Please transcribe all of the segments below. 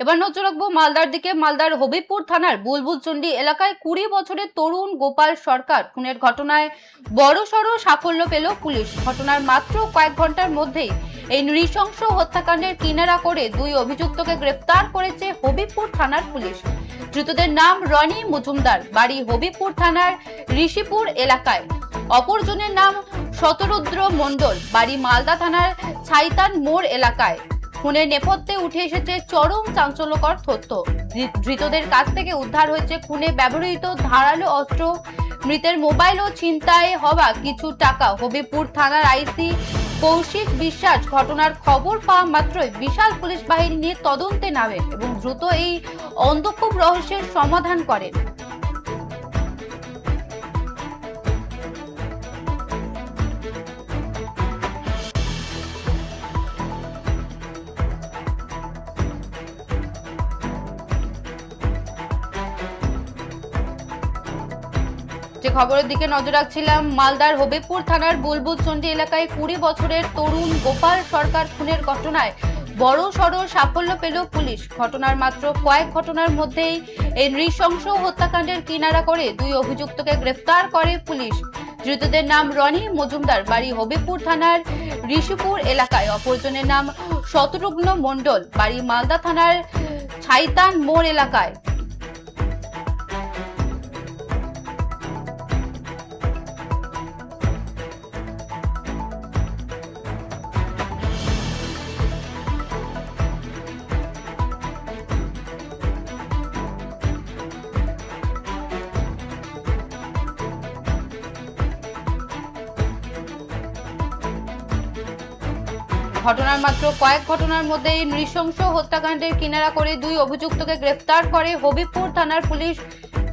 এবার নজর রাখবো মালদার দিকে। মালদার হবিবপুর থানার বুলবুলচন্ডী এলাকায় 20 বছরের তরুণ গোপাল সরকার খুনের ঘটনায় বড়সড় সাফল্য পেল পুলিশ। ঘটনার মাত্র কয়েক ঘন্টার মধ্যেই এই নৃশংস হত্যাকাণ্ডের কিনারা করে দুই অভিযুক্তকে গ্রেফতার করেছে হবিবপুর থানার পুলিশ। ধৃতদের নাম রনি মজুমদার, বাড়ি হবিবপুর থানার ঋষিপুর এলাকায়। অপরজনের নাম শতরুদ্র মণ্ডল, বাড়ি মালদা থানার ছাইতান মোড় এলাকায়। খুনের নেপথ্যে উঠে এসেছে চরম চাঞ্চল্যকর তথ্য। ধৃতদের কাছ থেকে উদ্ধার হয়েছে খুনে ব্যবহৃত ধারালো অস্ত্র, মৃতের মোবাইল ও ছিনতাই হওয়া কিছু টাকা। হবিবপুর থানার আইসি কৌশিক বিশ্বাস ঘটনার খবর পাওয়া মাত্রই বিশাল পুলিশ বাহিনী নিয়ে তদন্তে নামেন এবং দ্রুত এই অন্ধকূপ রহস্যের সমাধান করেন। যে খবরের দিকে নজর রাখছিলাম, মালদার হবিবপুর থানার বুলবুলচন্ডী এলাকায় 20 বছরের তরুণ গোপাল সরকার খুনের ঘটনায় বড়সড় সাফল্য পেল পুলিশ। ঘটনার মাত্র কয়েক ঘটনার মধ্যেই এই নৃশংস হত্যাকাণ্ডের কিনারা করে দুই অভিযুক্তকে গ্রেফতার করে পুলিশ। ধৃতদের নাম রনি মজুমদার, বাড়ি হবিবপুর থানার ঋষিপুর এলাকায়। অপরজনের নাম শতরুঘ্ন মণ্ডল, বাড়ি মালদা থানার ছাইতান মোড় এলাকায়। ঘটনার মাত্র কয়েক ঘটনার মধ্যেই নৃশংস হত্যাকাণ্ডের কিনারা করে দুই অভিযুক্তকে গ্রেফতার করে হবিবপুর থানার পুলিশ।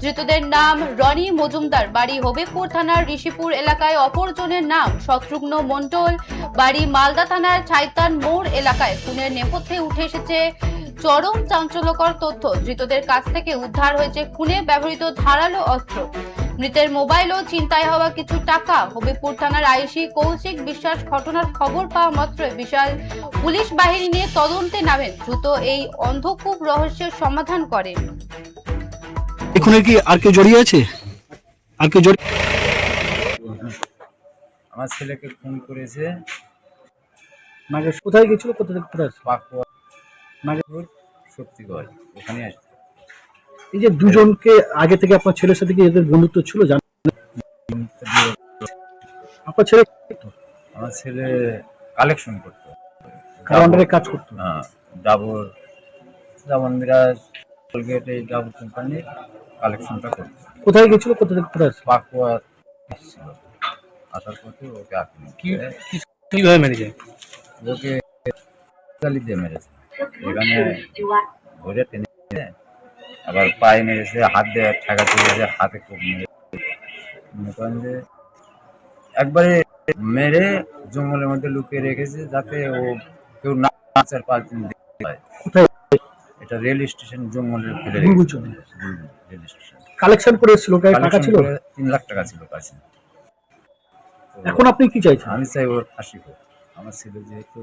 ধৃতদের নাম রনি মজুমদার, বাড়ি হবিবপুর থানার ঋষিপুর এলাকায়। অপরজনের নাম শত্রুঘ্ন মণ্ডল, বাড়ি মালদা থানার ছাইতান মোড় এলাকায়। খুনের নেপথ্যে উঠে এসেছে চরম চাঞ্চল্যকর তথ্য। ধৃতদের কাছ থেকে উদ্ধার হয়েছে খুনে ব্যবহৃত ধারালো অস্ত্র, মৃতের মোবাইল ও ছিনতাই হওয়া কিছু টাকা। হবিবপুর থানার আইসি কৌশিক বিশ্বাস ঘটনার খবর পাওয়া মাত্র বিশাল পুলিশ বাহিনী নিয়ে তদন্তে নামেন, দ্রুত এই অন্ধকূপ রহস্যের সমাধান করেন। এখানে কি আর কেউ জড়িয়ে আছে? আর কেউ জড়িয়ে? আমার ছেলেকে খুন করেছে। নাগে কোথায় গেছিল? কোথায় পাকুয়া নাগপুর শক্তিগড়, ওখানে আসছে। এই যে দুজনকে আগে থেকে আপনার ছেলের সাথে কি এদের বন্ধুত্ব ছিল জানেন? আপনার ছেলে আমার ছেলে কালেকশন করতো, কার আন্ডারে কাজ করতো? হ্যাঁ, ডাবর যেমন মিরাজ কোলগেট, এই ডাবর কোম্পানির কালেকশনটা করতো। কোথায় গেছিল? কোথায় পাকুয়া আসছিল, আসার পথে ওকে কিভাবে মেরেছে? ওকে চালি দিয়ে মেরেছে। এখানে ধরে টেনে আবার পায়ে মেরেছে, হাত দিয়ে ঠেকা তুলেছে, হাতে খুব মেরেছে। একবারে মেরে জঙ্গলের মধ্যে লুকিয়ে রেখেছে যাতে ও কেউ না 4-5 দিন দেখতে পায়। এটা রেল স্টেশন জঙ্গলের ফেলে রেখেছে। রেল স্টেশন কালেকশন করে এসেছিল, টাকা ছিল 3 লাখ টাকা ছিল কাছে। এখন আপনি কি চাইছেন? আমি চাই ওর ফাঁসি হোক। আমার ছেলে যেহেতু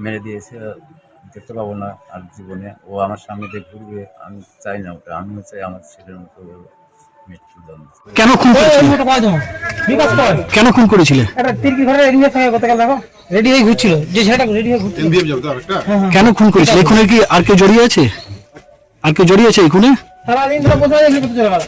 মেরে দিয়েছে, দেখতে পাবো না আর জীবনে। ও আমার সামনে দিয়ে ঘুরবে, আমি চাই না ওটা। আমিও চাই আমার ছেলের মতো মৃত্যুদণ্ড। কেন খুন করেছিলেন? কেন খুন করেছিলেন? রেডি হয়ে ঘুরছিল, যে ছেলেটা রেডি হয়ে ঘুরছিল। কেন খুন করেছিলেন? এখানে কি আর কেউ জড়িয়ে আছে? আর কেউ জড়িয়ে আছে এই খুনে? সারাদিন ধরে বসে আছে, চলে গেল।